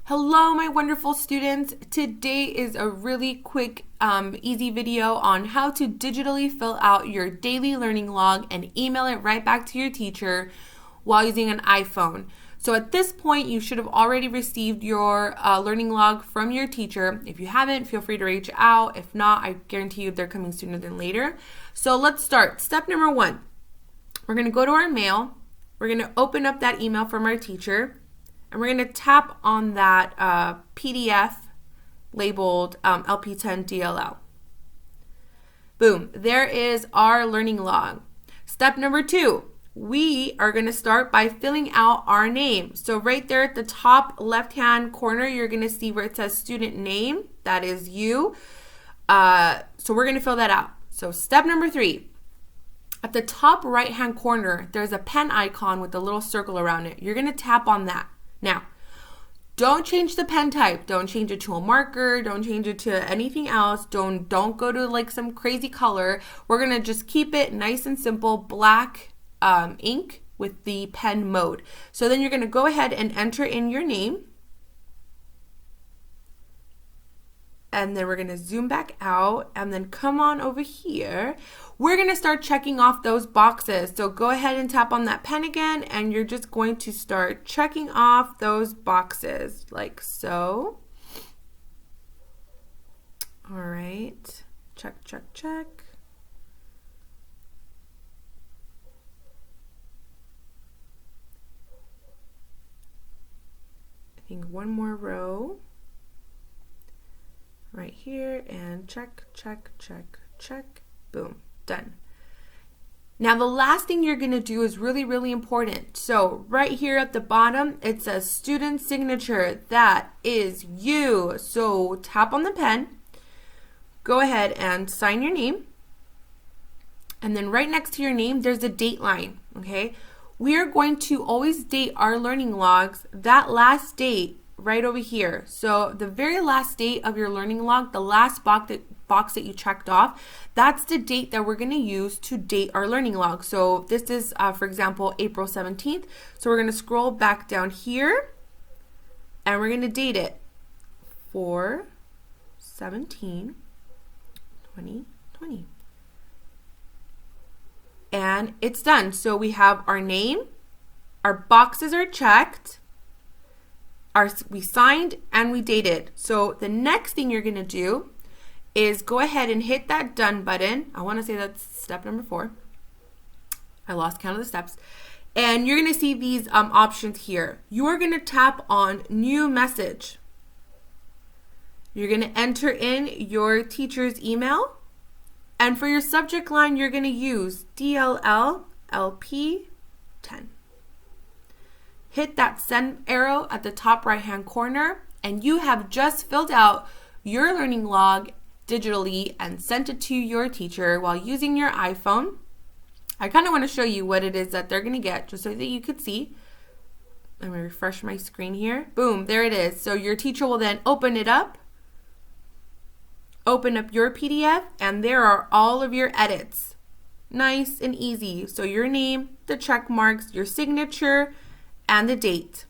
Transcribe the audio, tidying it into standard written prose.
Hello, my wonderful students. Today is a really quick, easy video on how to digitally fill out your daily learning log and email it right back to your teacher while using an iPhone. So at this point, you should have already received your learning log from your teacher. If you haven't, feel free to reach out. If not, I guarantee you they're coming sooner than later. So let's start. Step number 1. We're going to go to our mail. We're going to open up that email from our teacher. And we're going to tap on that PDF labeled LP10 DLL. Boom, there is our learning log. Step number 2, we are going to start by filling out our name. So right there at the top left-hand corner, you're going to see where it says student name. That is you. So we're going to fill that out. So step number 3, at the top right-hand corner, there's a pen icon with a little circle around it. You're going to tap on that. Now, don't change the pen type. Don't change it to a marker. Don't change it to anything else. Don't go to like some crazy color. We're going to just keep it nice and simple, black ink with the pen mode. So then you're going to go ahead and enter in your name. And then we're going to zoom back out and then come on over here. We're going to start checking off those boxes. So go ahead and tap on that pen again, and you're just going to start checking off those boxes like so. All right, check, check, check. I think one more row. Right here, and check, check, check, check, boom, done. Now the last thing you're gonna do is really, really important. So right here at the bottom, it says student signature. That is you. So tap on the pen, go ahead and sign your name. And then right next to your name, there's a date line, okay? We are going to always date our learning logs, that last date right over here. So the very last date of your learning log, the last box that you checked off, that's the date that we're going to use to date our learning log. So this is, for example, April 17th. So we're going to scroll back down here and we're going to date it 4/17/2020. And it's done. So we have our name, our boxes are checked, we signed, and we dated. So the next thing you're going to do is go ahead and hit that done button. I want to say that's step number 4. I lost count of the steps. And you're going to see these options here. You're going to tap on new message. You're going to enter in your teacher's email. And for your subject line, you're going to use DLL LP10. Hit that send arrow at the top right hand corner, and you have just filled out your learning log digitally and sent it to your teacher while using your iPhone. I kind of want to show you what it is that they're going to get just so that you could see. Let me refresh my screen here. Boom, there it is. So your teacher will then open it up, open up your PDF, and there are all of your edits. Nice and easy. So your name, the check marks, your signature, and the date.